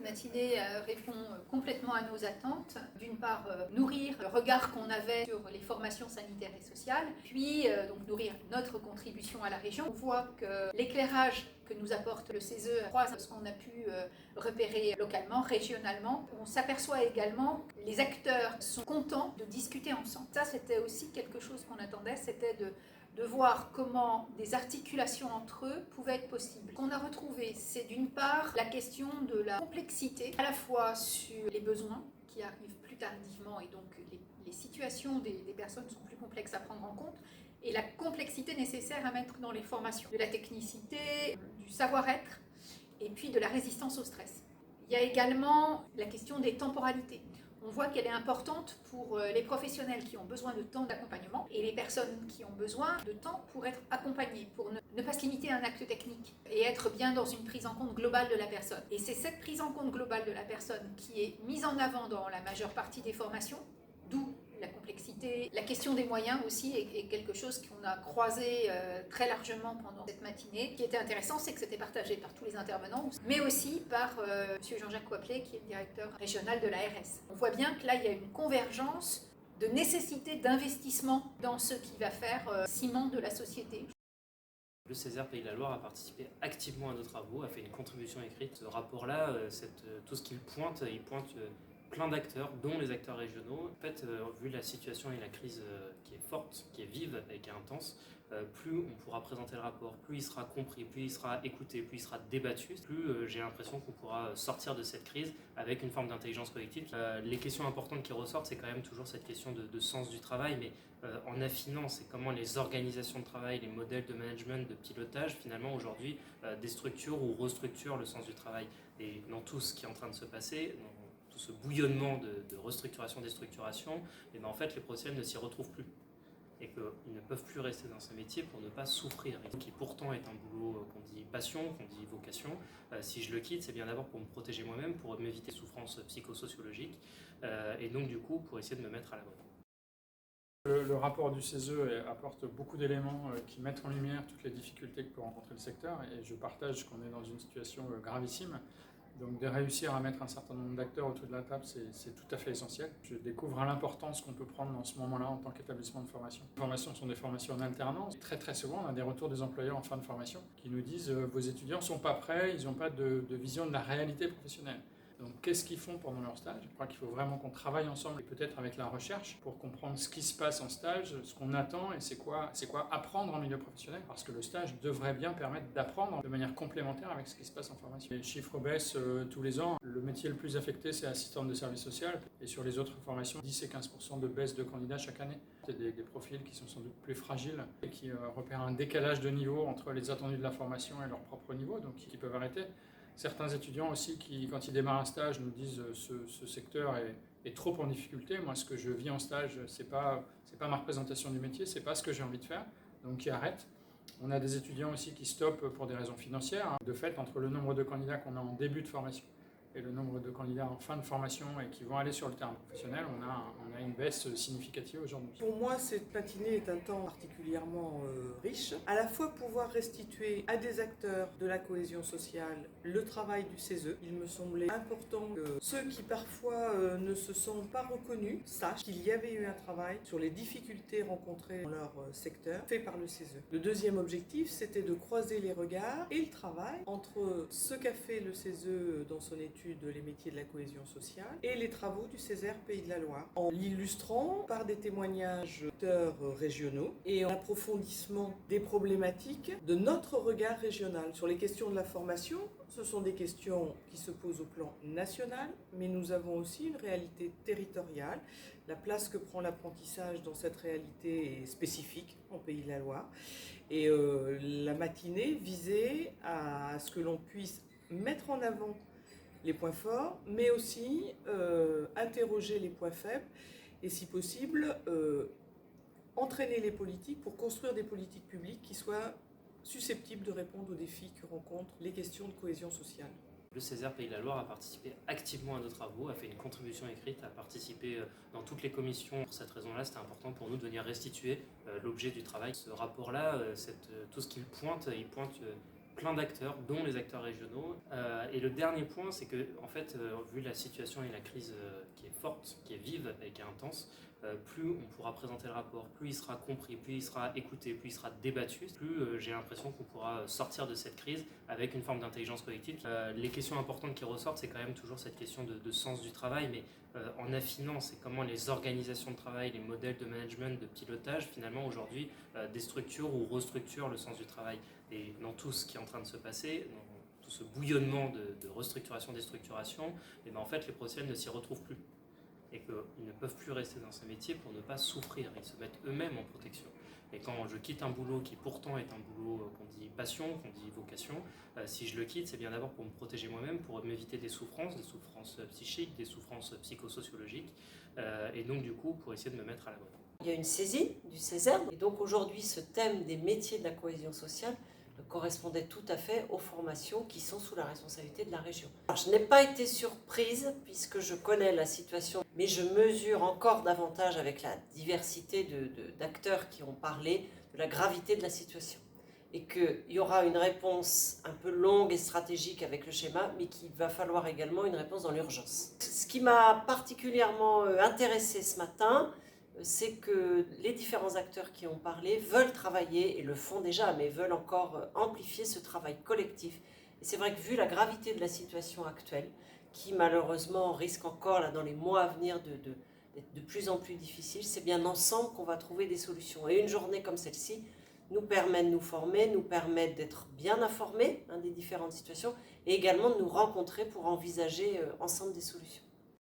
matinée répond complètement à nos attentes. D'une part, nourrir le regard qu'on avait sur les formations sanitaires et sociales, puis donc nourrir notre contribution à la région. On voit que l'éclairage que nous apporte le CESE croise ce qu'on a pu repérer localement, régionalement. On s'aperçoit également que les acteurs sont contents de discuter ensemble. Ça, c'était aussi quelque chose qu'on attendait, c'était de voir comment des articulations entre eux pouvaient être possibles. Ce qu'on a retrouvé, c'est d'une part la question de la complexité, à la fois sur les besoins qui arrivent plus tardivement et donc les situations des personnes sont plus complexes à prendre en compte, et la complexité nécessaire à mettre dans les formations, de la technicité, du savoir-être et puis de la résistance au stress. Il y a également la question des temporalités. On voit qu'elle est importante pour les professionnels qui ont besoin de temps d'accompagnement et les personnes qui ont besoin de temps pour être accompagnées, pour ne pas se limiter à un acte technique et être bien dans une prise en compte globale de la personne. Et c'est cette prise en compte globale de la personne qui est mise en avant dans la majeure partie des formations, d'où la complexité. La question des moyens aussi est quelque chose qu'on a croisé très largement pendant cette matinée. Ce qui était intéressant, c'est que c'était partagé par tous les intervenants, mais aussi par M. Jean-Jacques Coaplet, qui est le directeur régional de l'ARS. On voit bien que là, il y a une convergence de nécessité d'investissement dans ce qui va faire ciment de la société. Le Césaire Pays de la Loire a participé activement à nos travaux, a fait une contribution écrite. Ce rapport-là, tout ce qu'il pointe, il pointe plein d'acteurs, dont les acteurs régionaux. En fait, vu la situation et la crise qui est forte, qui est vive et qui est intense, plus on pourra présenter le rapport, plus il sera compris, plus il sera écouté, plus il sera débattu, plus j'ai l'impression qu'on pourra sortir de cette crise avec une forme d'intelligence collective. Les questions importantes qui ressortent, c'est quand même toujours cette question de sens du travail, mais en affinant, c'est comment les organisations de travail, les modèles de management, de pilotage, finalement aujourd'hui déstructurent ou restructurent le sens du travail. Et dans tout ce qui est en train de se passer, tout ce bouillonnement de restructuration, déstructuration, et ben en fait les professionnels ne s'y retrouvent plus et qu'ils ne peuvent plus rester dans ce métier pour ne pas souffrir, qui pourtant est un boulot qu'on dit passion, qu'on dit vocation. Si je le quitte, c'est bien d'abord pour me protéger moi-même, pour m'éviter les souffrances psychosociologiques, et donc du coup pour essayer de me mettre à l'abri. Le rapport du CESE apporte beaucoup d'éléments qui mettent en lumière toutes les difficultés que peut rencontrer le secteur, et je partage qu'on est dans une situation gravissime. Donc de réussir à mettre un certain nombre d'acteurs autour de la table, c'est tout à fait essentiel. Je découvre l'importance qu'on peut prendre dans ce moment-là en tant qu'établissement de formation. Les formations sont des formations en alternance. Très très souvent, on a des retours des employeurs en fin de formation qui nous disent vos étudiants ne sont pas prêts, ils n'ont pas de vision de la réalité professionnelle. Donc qu'est-ce qu'ils font pendant leur stage? Je crois qu'il faut vraiment qu'on travaille ensemble, et peut-être avec la recherche, pour comprendre ce qui se passe en stage, ce qu'on attend et c'est quoi apprendre en milieu professionnel, parce que le stage devrait bien permettre d'apprendre de manière complémentaire avec ce qui se passe en formation. Les chiffres baissent tous les ans. Le métier le plus affecté, c'est assistant de service social, et sur les autres formations, 10 et 15% de baisse de candidats chaque année. C'est des profils qui sont sans doute plus fragiles et qui repèrent un décalage de niveau entre les attendus de la formation et leur propre niveau, donc qui peuvent arrêter. Certains étudiants aussi qui, quand ils démarrent un stage, nous disent ce secteur est trop en difficulté. Moi, ce que je vis en stage, c'est pas ma représentation du métier, c'est pas ce que j'ai envie de faire, donc qui arrêtent. On a des étudiants aussi qui stoppent pour des raisons financières. De fait, entre le nombre de candidats qu'on a en début de formation et le nombre de candidats en fin de formation et qui vont aller sur le terrain professionnel, on a une baisse significative aujourd'hui. Pour moi, cette matinée est un temps particulièrement riche. À la fois pouvoir restituer à des acteurs de la cohésion sociale le travail du CESE. Il me semblait important que ceux qui parfois ne se sont pas reconnus sachent qu'il y avait eu un travail sur les difficultés rencontrées dans leur secteur fait par le CESE. Le deuxième objectif, c'était de croiser les regards et le travail entre ce qu'a fait le CESE dans son étude les métiers de la cohésion sociale et les travaux du Césaire Pays de la Loire, en l'illustrant par des témoignages d'acteurs régionaux et en approfondissement des problématiques de notre regard régional. Sur les questions de la formation, ce sont des questions qui se posent au plan national, mais nous avons aussi une réalité territoriale. La place que prend l'apprentissage dans cette réalité est spécifique en Pays de la Loire. Et la matinée visait à ce que l'on puisse mettre en avant les points forts, mais aussi interroger les points faibles et, si possible, entraîner les politiques pour construire des politiques publiques qui soient susceptibles de répondre aux défis que rencontrent les questions de cohésion sociale. Le Césaire Pays de la Loire a participé activement à nos travaux, a fait une contribution écrite, a participé dans toutes les commissions. Pour cette raison-là, c'était important pour nous de venir restituer l'objet du travail. Ce rapport-là, tout ce qu'il pointe, plein d'acteurs, dont les acteurs régionaux. Et le dernier point, c'est que, en fait, vu la situation et la crise qui est forte, qui est vive et qui est intense, plus on pourra présenter le rapport, plus il sera compris, plus il sera écouté, plus il sera débattu, plus j'ai l'impression qu'on pourra sortir de cette crise avec une forme d'intelligence collective. Les questions importantes qui ressortent, c'est quand même toujours cette question de sens du travail, mais en affinant, c'est comment les organisations de travail, les modèles de management, de pilotage, finalement aujourd'hui déstructurent ou restructurent le sens du travail. Et dans tout ce qui est en train de se passer, dans tout ce bouillonnement de restructuration, déstructuration, et ben en fait les professionnels ne s'y retrouvent plus. Et qu'ils ne peuvent plus rester dans ce métier pour ne pas souffrir. Ils se mettent eux-mêmes en protection. Et quand je quitte un boulot qui pourtant est un boulot qu'on dit passion, qu'on dit vocation, si je le quitte, c'est bien d'abord pour me protéger moi-même, pour m'éviter des souffrances psychiques, des souffrances psychosociologiques, et donc du coup pour essayer de me mettre à l'abri. Il y a une saisie du CESERD, et donc aujourd'hui ce thème des métiers de la cohésion sociale correspondait tout à fait aux formations qui sont sous la responsabilité de la région. Alors, je n'ai pas été surprise puisque je connais la situation, mais je mesure encore davantage avec la diversité d'acteurs qui ont parlé de la gravité de la situation. Et qu'il y aura une réponse un peu longue et stratégique avec le schéma, mais qu'il va falloir également une réponse dans l'urgence. Ce qui m'a particulièrement intéressée ce matin, c'est que les différents acteurs qui ont parlé veulent travailler, et le font déjà, mais veulent encore amplifier ce travail collectif. Et c'est vrai que vu la gravité de la situation actuelle, qui malheureusement risque encore là, dans les mois à venir d'être de plus en plus difficile, c'est bien ensemble qu'on va trouver des solutions. Et une journée comme celle-ci nous permet de nous former, nous permet d'être bien informés des différentes situations, et également de nous rencontrer pour envisager ensemble des solutions.